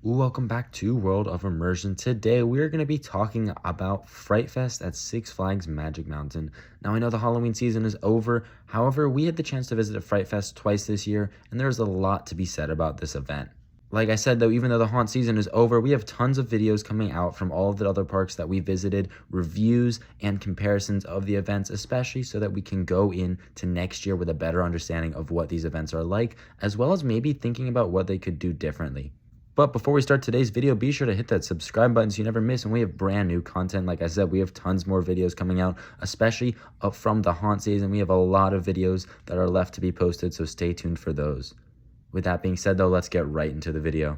Welcome back to World of Immersion. Today we're going to be talking about Fright Fest at Six Flags Magic Mountain. Now I know the Halloween season is over, however we had the chance to visit a Fright Fest twice this year and there's a lot to be said about this event. Like I said though, even though the haunt season is over, we have tons of videos coming out from all of the other parks that we visited, reviews and comparisons of the events, especially so that we can go into next year with a better understanding of what these events are like, as well as maybe thinking about what they could do differently. But before we start today's video, be sure to hit that subscribe button so you never miss, and we have brand new content. Like I said, we have tons more videos coming out, especially up from the haunt season. We have a lot of videos that are left to be posted, so stay tuned for those. With that being said though, let's get right into the video.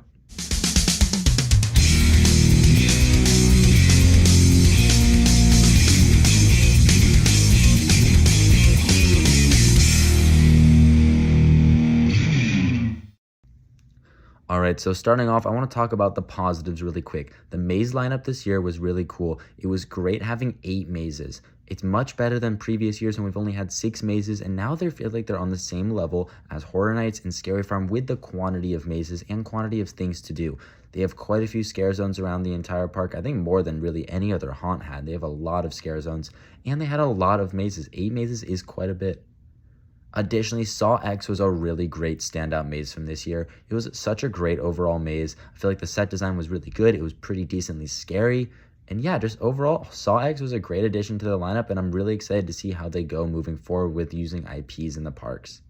Alright, so starting off, I want to talk about the positives really quick. The maze lineup this year was really cool. It was great having 8 mazes. It's much better than previous years when we've only had 6 mazes, and now they feel like they're on the same level as Horror Nights and Scary Farm with the quantity of mazes and quantity of things to do. They have quite a few scare zones around the entire park, I think more than really any other haunt had. They have a lot of scare zones, and they had a lot of mazes. 8 mazes is quite a bit. Additionally, Saw X was a really great standout maze from this year. It was such a great overall maze. I feel like the set design was really good. It was pretty decently scary. And yeah, just overall, Saw X was a great addition to the lineup, and I'm really excited to see how they go moving forward with using IPs in the parks.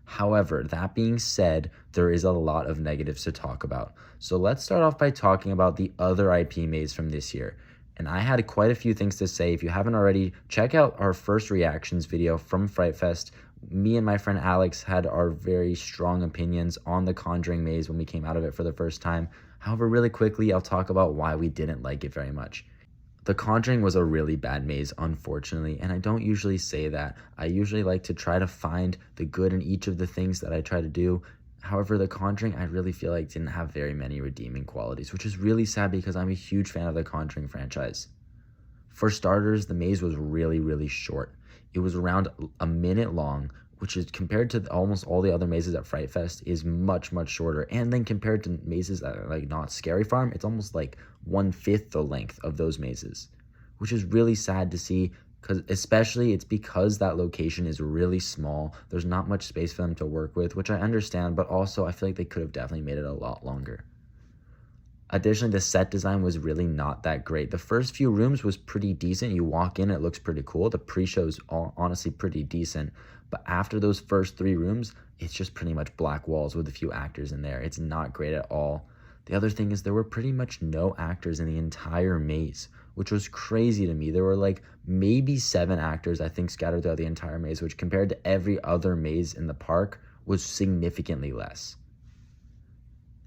However, that being said, there is a lot of negatives to talk about. So let's start off by talking about the other IP maze from this year. And I had quite a few things to say. If you haven't already, check out our first reactions video from Fright Fest. Me and my friend Alex had our very strong opinions on the Conjuring maze when we came out of it for the first time. However, really quickly, I'll talk about why we didn't like it very much. The Conjuring was a really bad maze, unfortunately, and I don't usually say that. I usually like to try to find the good in each of the things that I try to do. However, The Conjuring, I really feel like didn't have very many redeeming qualities, which is really sad because I'm a huge fan of the Conjuring franchise. For starters, the maze was really short. It was around a minute long, which is compared to almost all the other mazes at Fright Fest is much shorter. And then compared to mazes that are like not Scary Farm, it's almost like 1/5 the length of those mazes, which is really sad to see. Because especially it's because that location is really small. There's not much space for them to work with, which I understand, but also I feel like they could have definitely made it a lot longer. Additionally, the set design was really not that great. The first few rooms was pretty decent. You walk in, it looks pretty cool. The pre-show is honestly pretty decent. But after those first 3 rooms, it's just pretty much black walls with a few actors in there. It's not great at all. The other thing is there were pretty much no actors in the entire maze, which was crazy to me. There were like maybe 7 actors, I think, scattered throughout the entire maze, which compared to every other maze in the park was significantly less.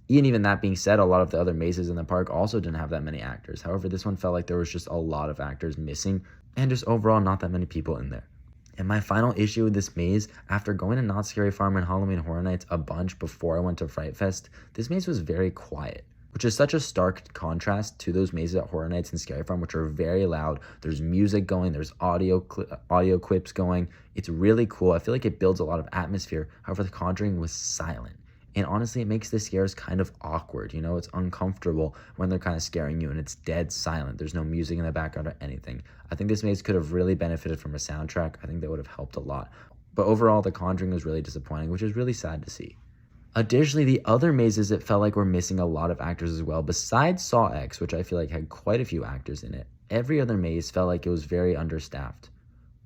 Even that being said, a lot of the other mazes in the park also didn't have that many actors. However, this one felt like there was just a lot of actors missing and just overall not that many people in there. And my final issue with this maze, after going to Not Scary Farm and Halloween Horror Nights a bunch before I went to Fright Fest, this maze was very quiet, which is such a stark contrast to those mazes at Horror Nights and Scary Farm, which are very loud. There's music going, there's audio clips going. It's really cool. I feel like it builds a lot of atmosphere. However, The Conjuring was silent. And honestly, it makes the scares kind of awkward. You know, it's uncomfortable when they're kind of scaring you and it's dead silent. There's no music in the background or anything. I think this maze could have really benefited from a soundtrack. I think that would have helped a lot. But overall, The Conjuring was really disappointing, which is really sad to see. Additionally, the other mazes, it felt like were missing a lot of actors as well. Besides Saw X, which I feel like had quite a few actors in it, every other maze felt like it was very understaffed.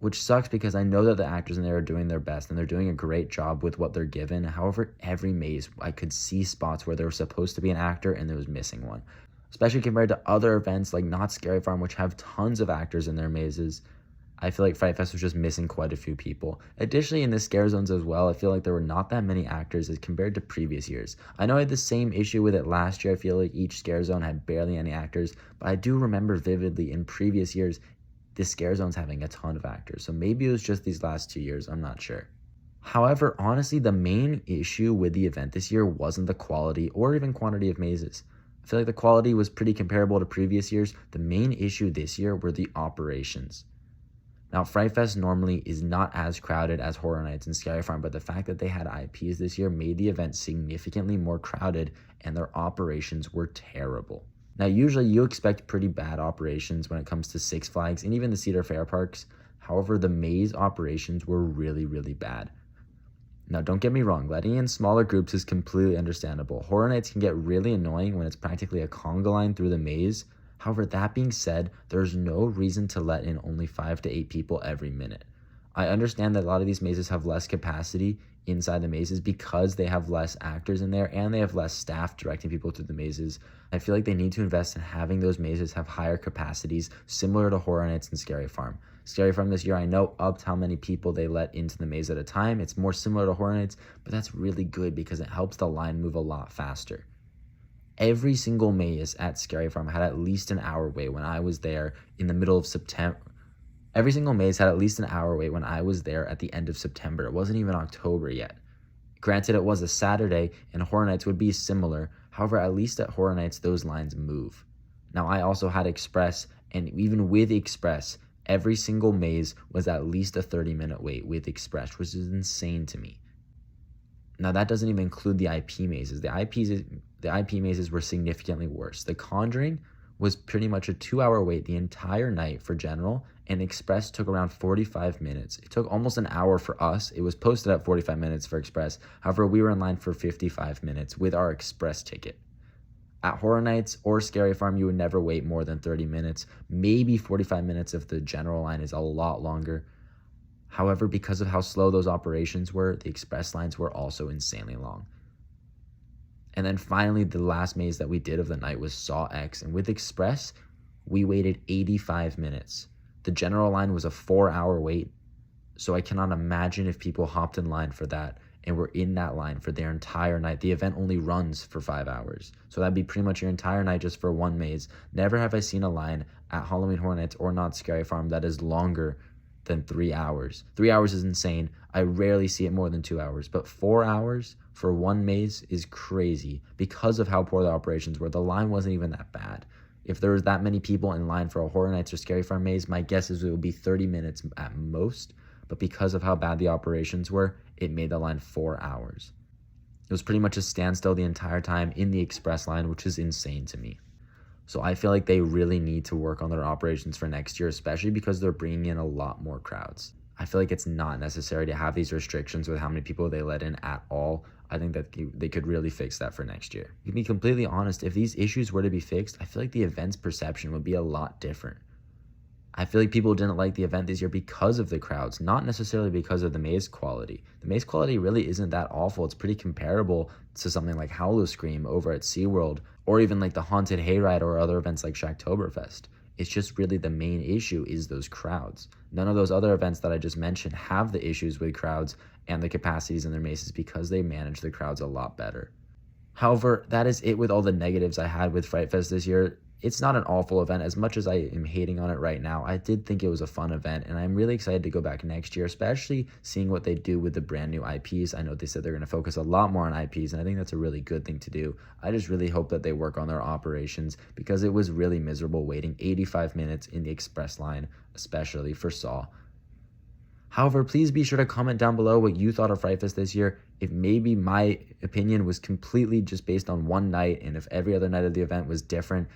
Which sucks because I know that the actors in there are doing their best and they're doing a great job with what they're given. However, every maze, I could see spots where there was supposed to be an actor and there was missing one. Especially compared to other events like Not Scary Farm, which have tons of actors in their mazes. I feel like Fright Fest was just missing quite a few people. Additionally, in the scare zones as well, I feel like there were not that many actors as compared to previous years. I know I had the same issue with it last year. I feel like each scare zone had barely any actors, but I do remember vividly in previous years, the scare zone's having a ton of actors. So maybe it was just these last 2 years, I'm not sure. However, honestly, the main issue with the event this year wasn't the quality or even quantity of mazes. I feel like the quality was pretty comparable to previous years. The main issue this year were the operations. Now, Fright Fest normally is not as crowded as Horror Nights and Scary Farm, but the fact that they had IPs this year made the event significantly more crowded, and their operations were terrible. Now, usually you expect pretty bad operations when it comes to Six Flags and even the Cedar Fair parks. However, the maze operations were really, really bad. Now, don't get me wrong, letting in smaller groups is completely understandable. Horror Nights can get really annoying when it's practically a conga line through the maze. However, that being said, there's no reason to let in only 5 to 8 people every minute. I understand that a lot of these mazes have less capacity inside the mazes because they have less actors in there and they have less staff directing people through the mazes. I feel like they need to invest in having those mazes have higher capacities, similar to Horror Nights and Scary Farm. Scary Farm this year, I know upped how many people they let into the maze at a time. It's more similar to Horror Nights, but that's really good because it helps the line move a lot faster. Every single maze at Scary Farm had at least an hour wait when I was there in the middle of September. Every single maze had at least an hour wait when I was there at the end of September. It wasn't even October yet. Granted, it was a Saturday, and Horror Nights would be similar. However, at least at Horror Nights, those lines move. Now, I also had Express, and even with Express, every single maze was at least a 30-minute wait with Express, which is insane to me. Now, that doesn't even include the IP mazes. The IP mazes were significantly worse. The Conjuring was pretty much a 2-hour wait the entire night for General, and Express took around 45 minutes. It took almost an hour for us. It was posted at 45 minutes for Express. However, we were in line for 55 minutes with our Express ticket. At Horror Nights or Scary Farm, you would never wait more than 30 minutes, maybe 45 minutes if the General line is a lot longer. However, because of how slow those operations were, the Express lines were also insanely long. And then finally, the last maze that we did of the night was Saw X, and with Express, we waited 85 minutes. The General line was a 4-hour wait, so I cannot imagine if people hopped in line for that and were in that line for their entire night. The event only runs for 5 hours, so that'd be pretty much your entire night just for one maze. Never have I seen a line at Halloween Horror Nights or Not Scary Farm that is longer than 3 hours. 3 hours is insane. I rarely see it more than 2 hours, but 4 hours for one maze is crazy because of how poor the operations were. The line wasn't even that bad. If there was that many people in line for a Horror Nights or Scary Farm maze, my guess is it would be 30 minutes at most, but because of how bad the operations were, it made the line 4 hours. It was pretty much a standstill the entire time in the Express line, which is insane to me. So I feel like they really need to work on their operations for next year, especially because they're bringing in a lot more crowds. I feel like it's not necessary to have these restrictions with how many people they let in at all. I think that they could really fix that for next year. To be completely honest, if these issues were to be fixed, I feel like the event's perception would be a lot different. I feel like people didn't like the event this year because of the crowds, not necessarily because of the maze quality. The maze quality really isn't that awful. It's pretty comparable to something like Howl-O-Scream over at SeaWorld, or even like the Haunted Hayride or other events like Shacktoberfest. It's just really the main issue is those crowds. None of those other events that I just mentioned have the issues with crowds and the capacities in their mazes because they manage the crowds a lot better. However, that is it with all the negatives I had with Fright Fest this year. It's not an awful event. As much as I am hating on it right now, I did think it was a fun event, and I'm really excited to go back next year, especially seeing what they do with the brand new IPs. I know they said they're going to focus a lot more on IPs, and I think that's a really good thing to do. I just really hope that they work on their operations because it was really miserable waiting 85 minutes in the Express line, especially for Saw. However, please be sure to comment down below what you thought of Fright Fest this year. If maybe my opinion was completely just based on one night, and if every other night of the event was different,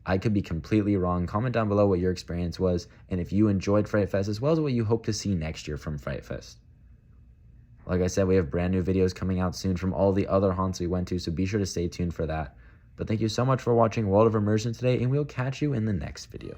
I could be completely wrong. Comment down below what your experience was, and if you enjoyed Fright Fest, as well as what you hope to see next year from Fright Fest. Like I said, we have brand new videos coming out soon from all the other haunts we went to, so be sure to stay tuned for that. But thank you so much for watching World of Immersion today, and we'll catch you in the next video.